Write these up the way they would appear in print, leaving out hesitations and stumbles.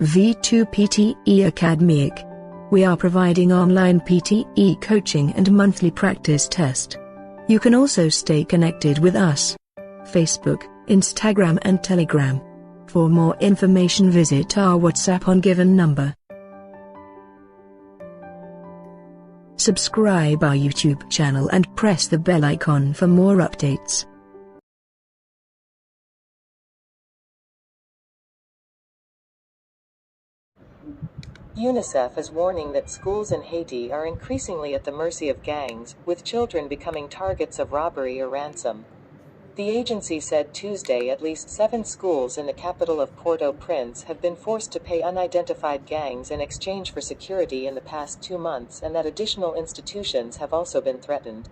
V2PTE Academic. We are providing online PTE coaching and monthly practice test. You can also stay connected with us. Facebook, Instagram and Telegram. For more information visit our WhatsApp on given number. Subscribe our YouTube channel and press the bell icon for more updates. UNICEF is warning that schools in Haiti are increasingly at the mercy of gangs, with children becoming targets of robbery or ransom. The agency said Tuesday at least 7 schools in the capital of Port-au-Prince have been forced to pay unidentified gangs in exchange for security in the past 2 months, and that additional institutions have also been threatened.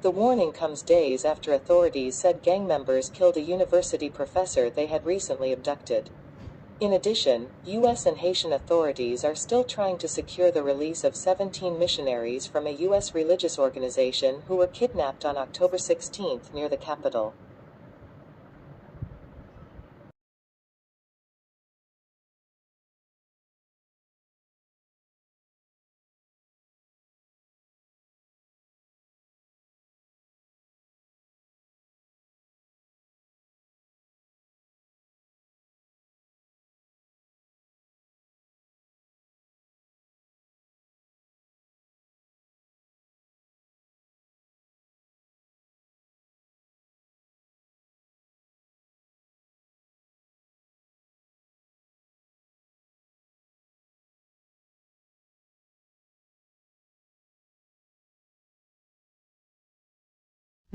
The warning comes days after authorities said gang members killed a university professor they had recently abducted. In addition, U.S. and Haitian authorities are still trying to secure the release of 17 missionaries from a U.S. religious organization who were kidnapped on October 16 near the capital.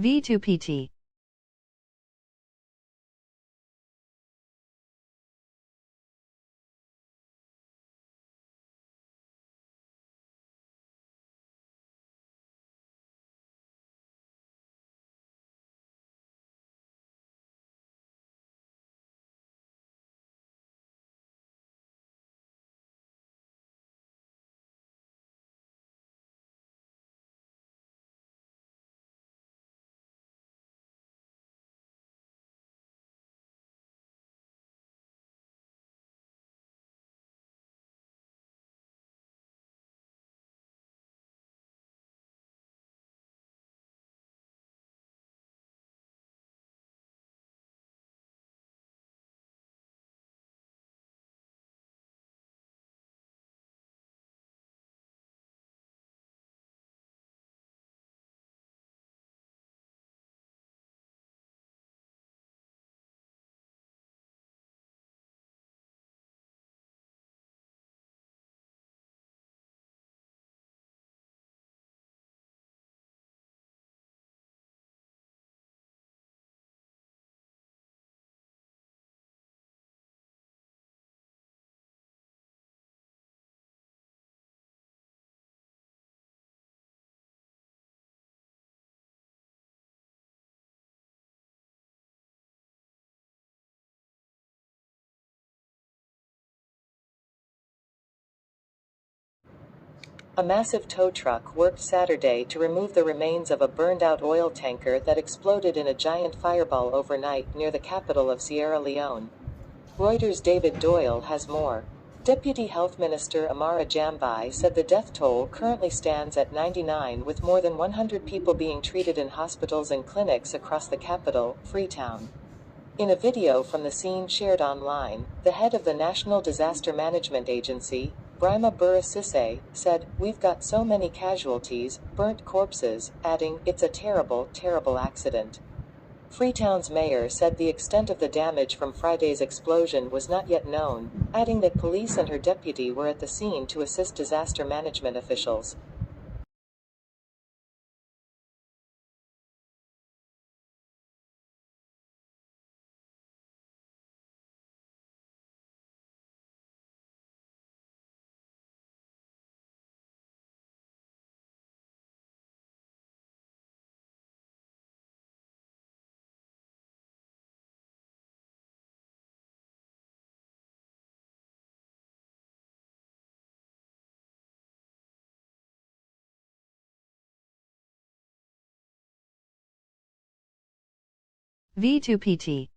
V2PT. A massive tow truck worked Saturday to remove the remains of a burned-out oil tanker that exploded in a giant fireball overnight near the capital of Sierra Leone. Reuters' David Doyle has more. Deputy Health Minister Amara Jambai said the death toll currently stands at 99, with more than 100 people being treated in hospitals and clinics across the capital, Freetown. In a video from the scene shared online, the head of the National Disaster Management Agency, Brima Burra-Sisse, said, "We've got so many casualties, burnt corpses," adding, "It's a terrible, terrible accident." Freetown's mayor said the extent of the damage from Friday's explosion was not yet known, adding that police and her deputy were at the scene to assist disaster management officials. V2PT.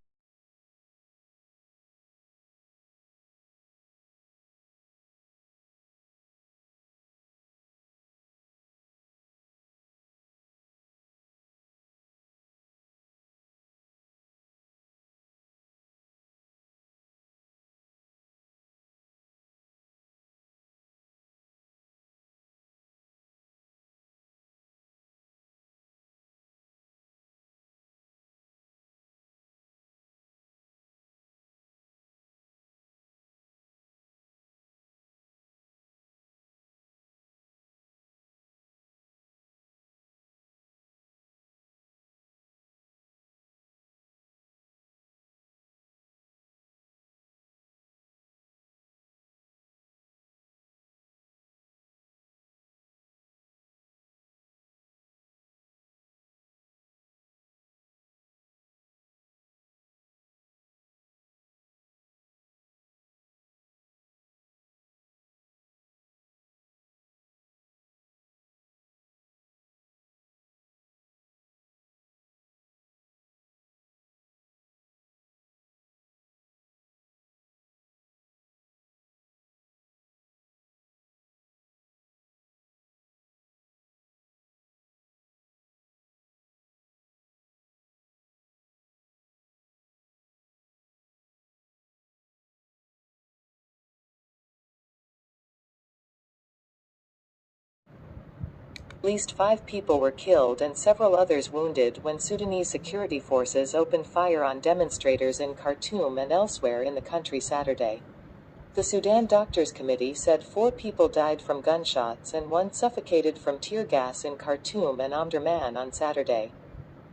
least 5 people were killed and several others wounded when Sudanese security forces opened fire on demonstrators in Khartoum and elsewhere in the country Saturday. The Sudan Doctors Committee said 4 people died from gunshots and 1 suffocated from tear gas in Khartoum and Omdurman on Saturday.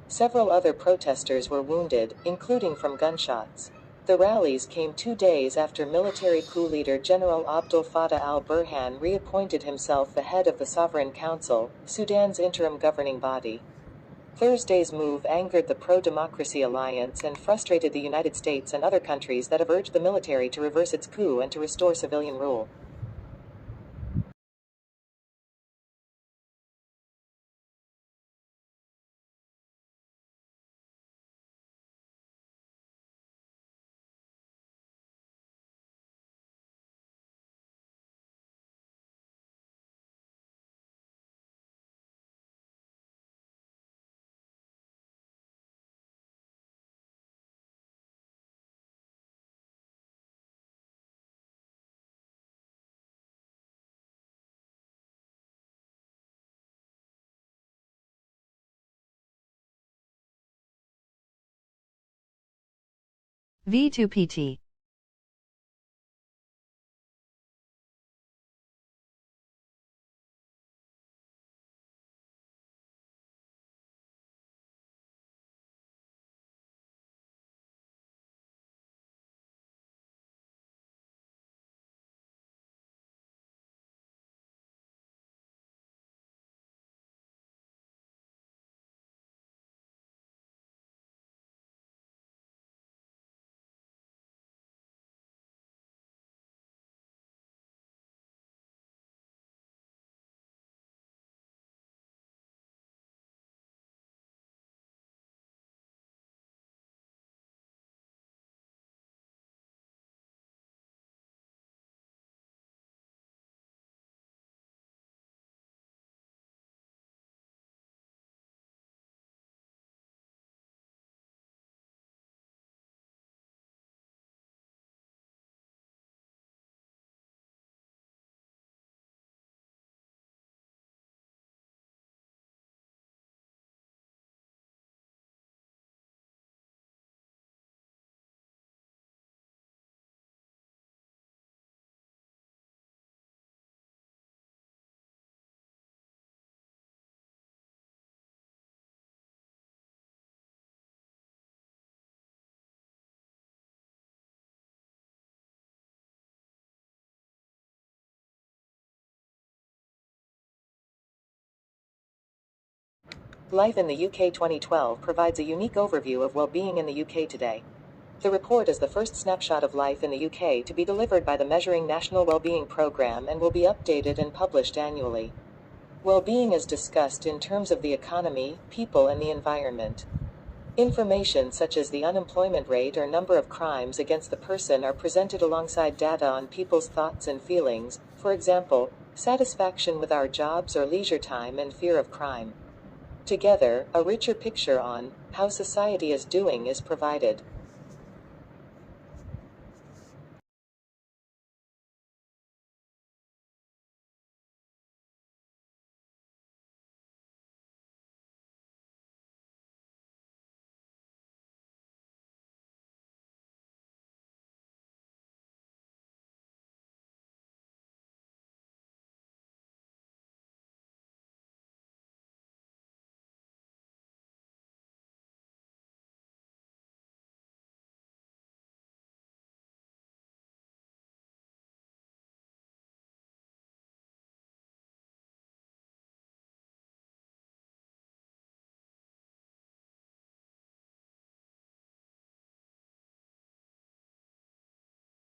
Several other protesters were wounded, including from gunshots. The rallies came 2 days after military coup leader General Abdel Fattah al-Burhan reappointed himself the head of the Sovereign Council, Sudan's interim governing body. Thursday's move angered the pro-democracy alliance and frustrated the United States and other countries that have urged the military to reverse its coup and to restore civilian rule. V2PT. Life in the UK 2012 provides a unique overview of well-being in the UK today. The report is the first snapshot of life in the UK to be delivered by the Measuring National Wellbeing Programme and will be updated and published annually. Well-being is discussed in terms of the economy, people and the environment. Information such as the unemployment rate or number of crimes against the person are presented alongside data on people's thoughts and feelings, for example, satisfaction with our jobs or leisure time and fear of crime. Together, a richer picture on how society is doing is provided.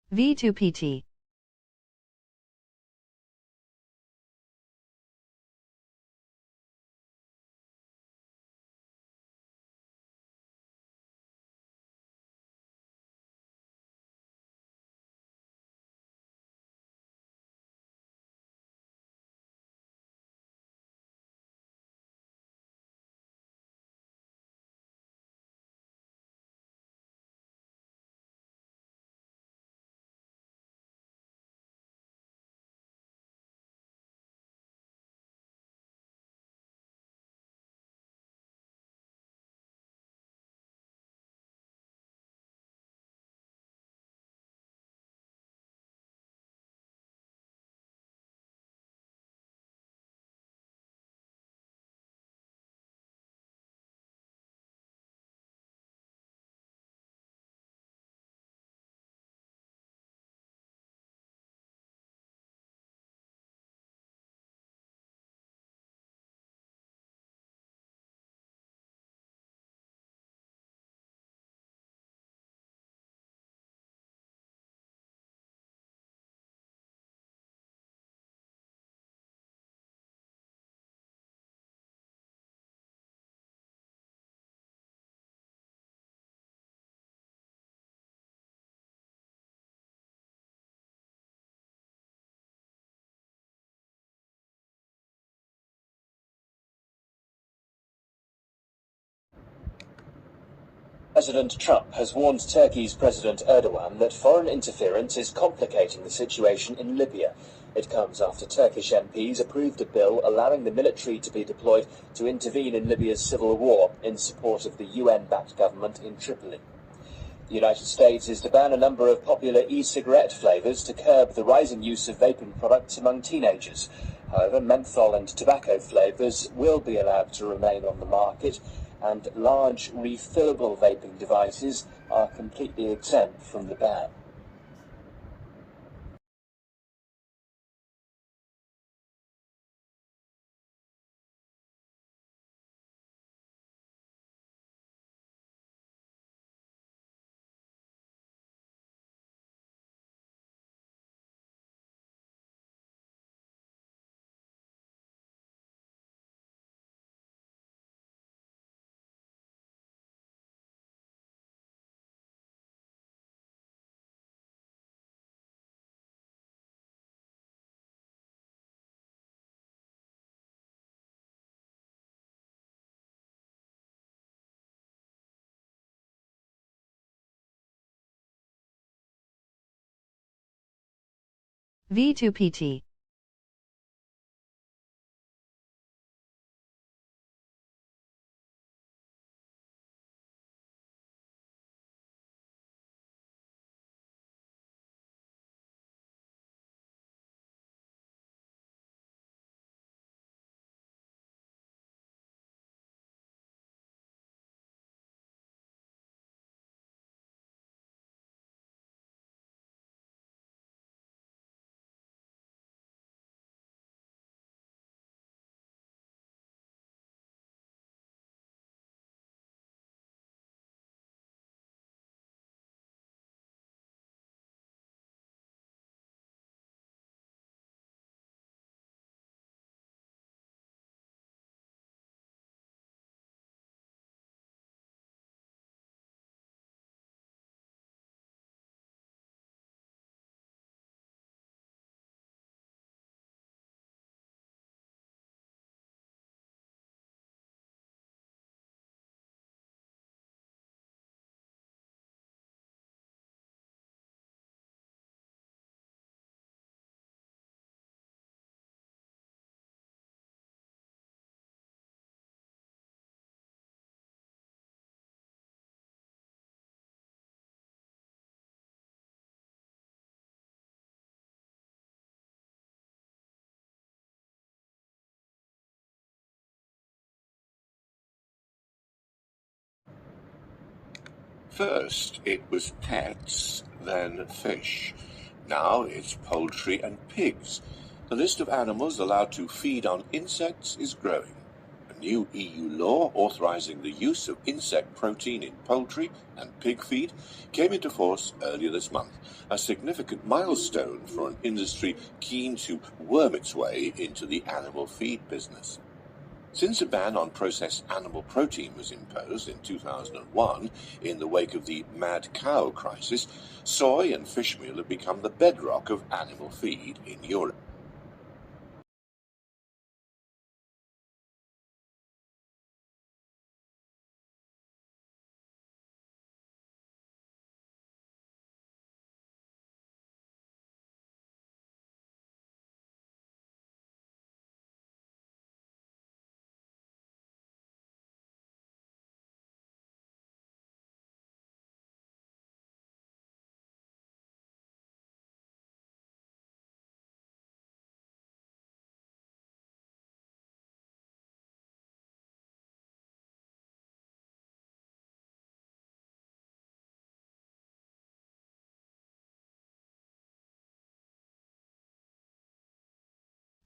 V2PT. President Trump has warned Turkey's President Erdogan that foreign interference is complicating the situation in Libya. It comes after Turkish MPs approved a bill allowing the military to be deployed to intervene in Libya's civil war in support of the UN-backed government in Tripoli. The United States is to ban a number of popular e-cigarette flavors to curb the rising use of vaping products among teenagers. However, menthol and tobacco flavors will be allowed to remain on the market, and large refillable vaping devices are completely exempt from the ban. V2PT. First it was pets, then fish. Now it's poultry and pigs. The list of animals allowed to feed on insects is growing. A new EU law authorizing the use of insect protein in poultry and pig feed came into force earlier this month, a significant milestone for an industry keen to worm its way into the animal feed business. Since a ban on processed animal protein was imposed in 2001 in the wake of the mad cow crisis, soy and fish meal have become the bedrock of animal feed in Europe.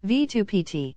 V2PT.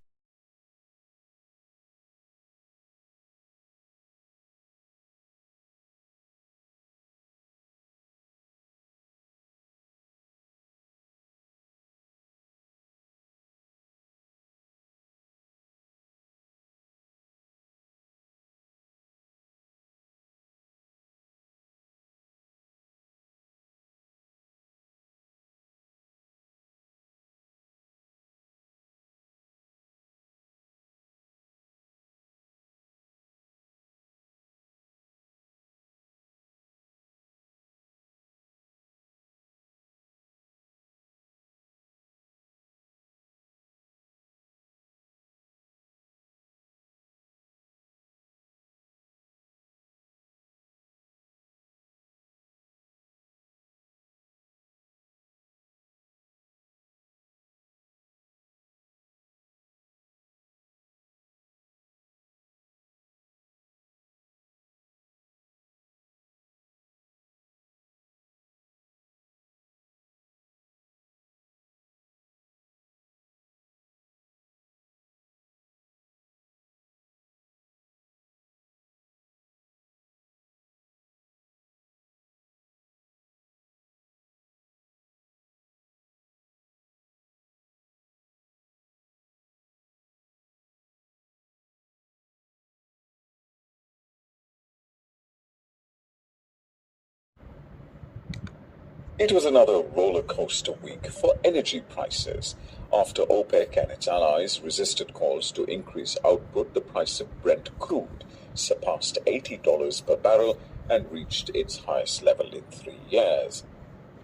It was another roller coaster week for energy prices. After OPEC and its allies resisted calls to increase output, the price of Brent crude surpassed $80 per barrel and reached its highest level in 3 years.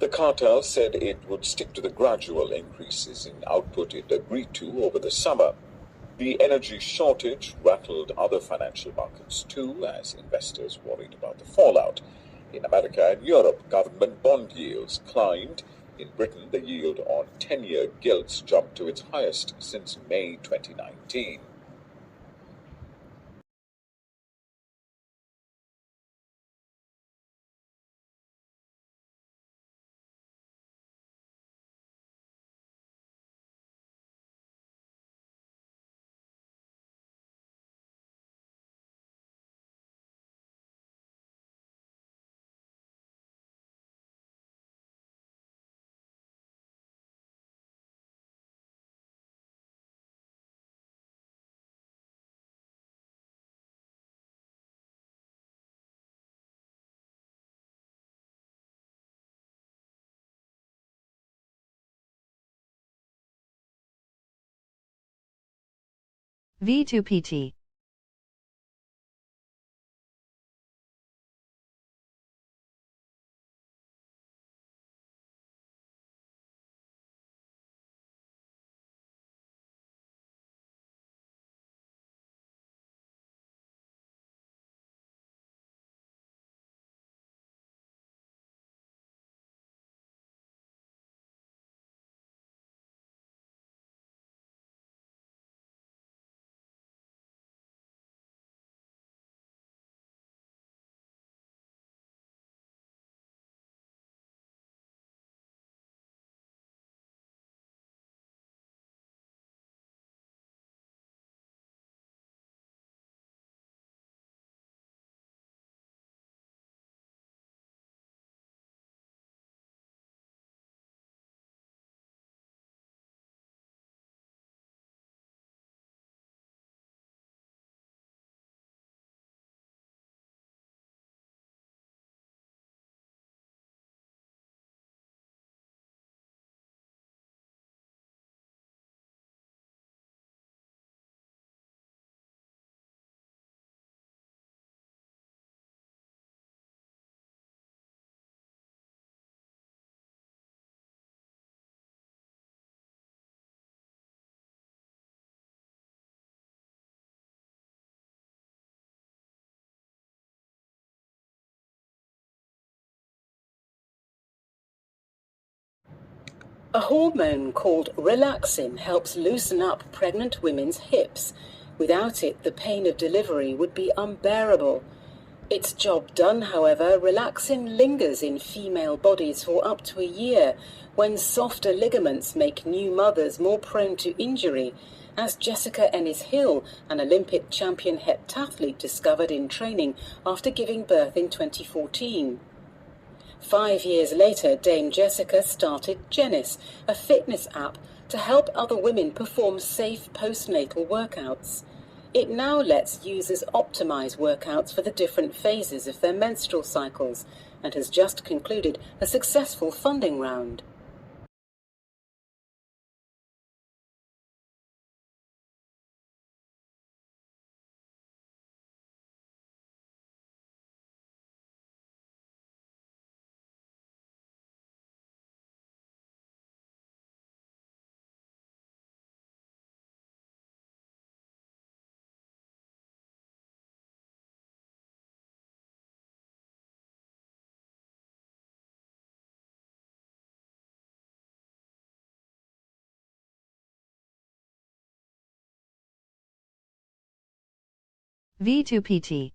The cartel said it would stick to the gradual increases in output it agreed to over the summer. The energy shortage rattled other financial markets too, as investors worried about the fallout. In America and Europe, government bond yields climbed. In Britain, the yield on 10-year gilts jumped to its highest since May 2019. V2PT. A hormone called relaxin helps loosen up pregnant women's hips. Without it, the pain of delivery would be unbearable. Its job done, however, relaxin lingers in female bodies for up to a year, when softer ligaments make new mothers more prone to injury, as Jessica Ennis-Hill, an Olympic champion heptathlete, discovered in training after giving birth in 2014. 5 years later, Dame Jessica started Jenis, a fitness app to help other women perform safe postnatal workouts. It now lets users optimize workouts for the different phases of their menstrual cycles and has just concluded a successful funding round. V2PT.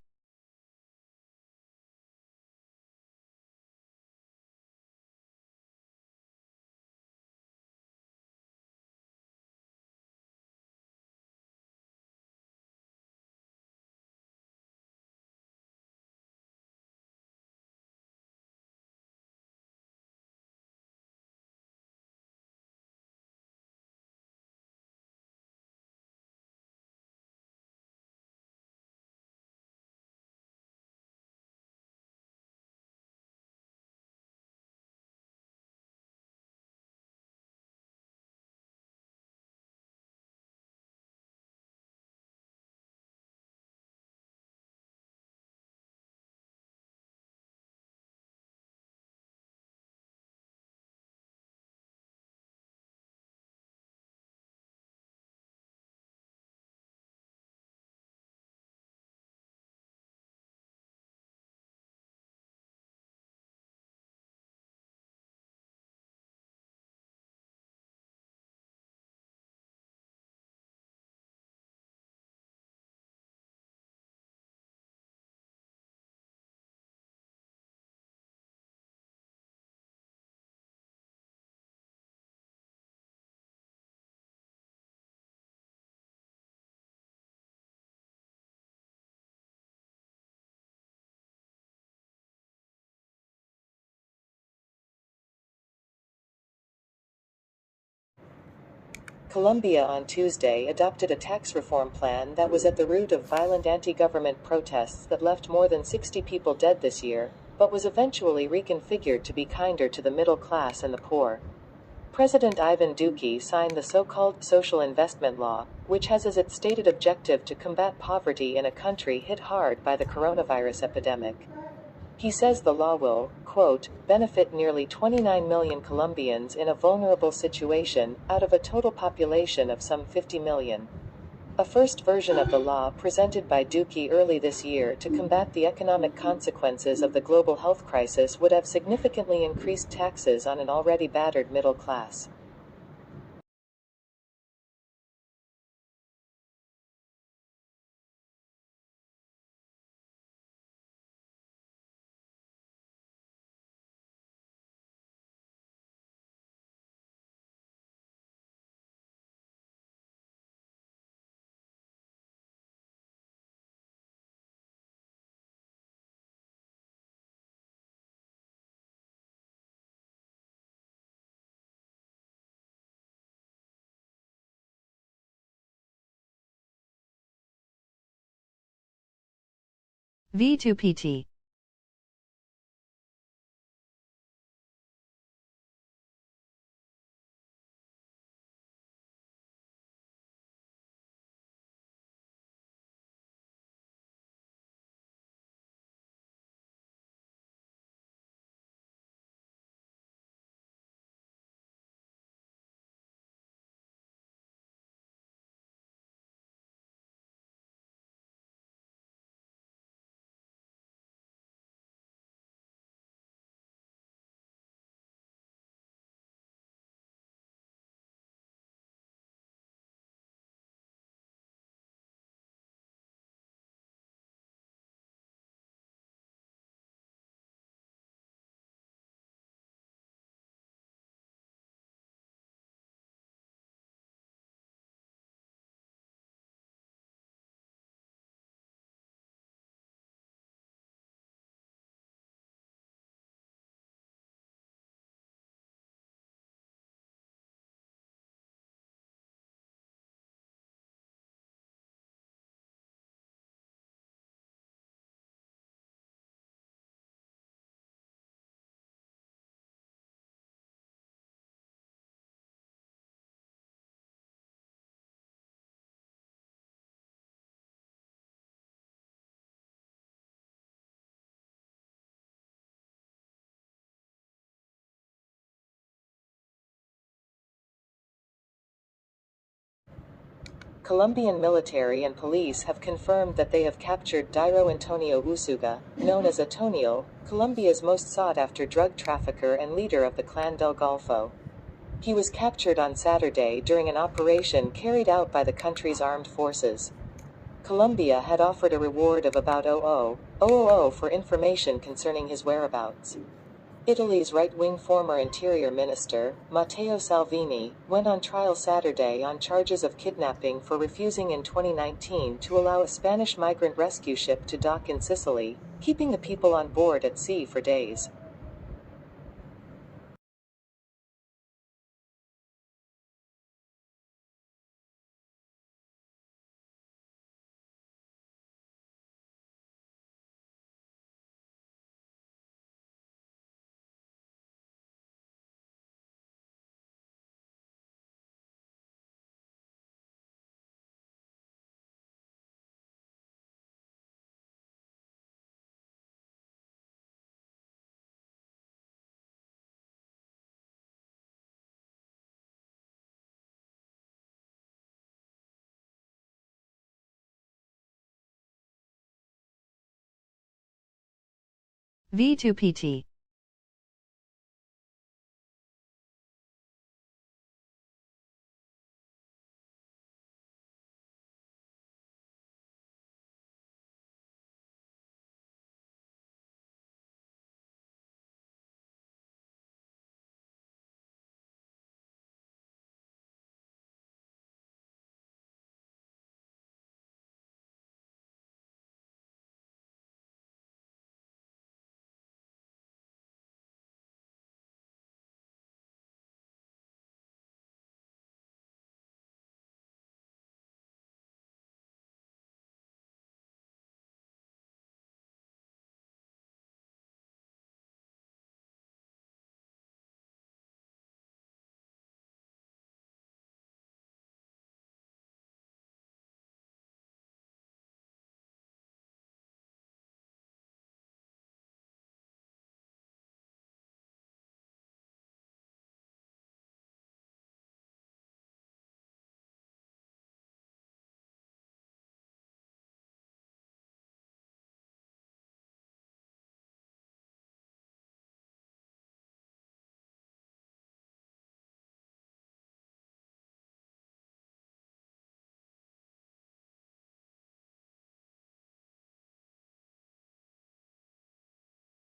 Colombia on Tuesday adopted a tax reform plan that was at the root of violent anti-government protests that left more than 60 people dead this year, but was eventually reconfigured to be kinder to the middle class and the poor. President Ivan Duque signed the so-called social investment law, which has as its stated objective to combat poverty in a country hit hard by the coronavirus epidemic. He says the law will, quote, benefit nearly 29 million Colombians in a vulnerable situation, out of a total population of some 50 million. A first version of the law presented by Duque early this year to combat the economic consequences of the global health crisis would have significantly increased taxes on an already battered middle class. V2PT. Colombian military and police have confirmed that they have captured Dairo Antonio Usuga, known as Antonio, Colombia's most sought-after drug trafficker and leader of the Clan del Golfo. He was captured on Saturday during an operation carried out by the country's armed forces. Colombia had offered a reward of about $0.000 for information concerning his whereabouts. Italy's right-wing former Interior Minister, Matteo Salvini, went on trial Saturday on charges of kidnapping for refusing in 2019 to allow a Spanish migrant rescue ship to dock in Sicily, keeping the people on board at sea for days. V2PT.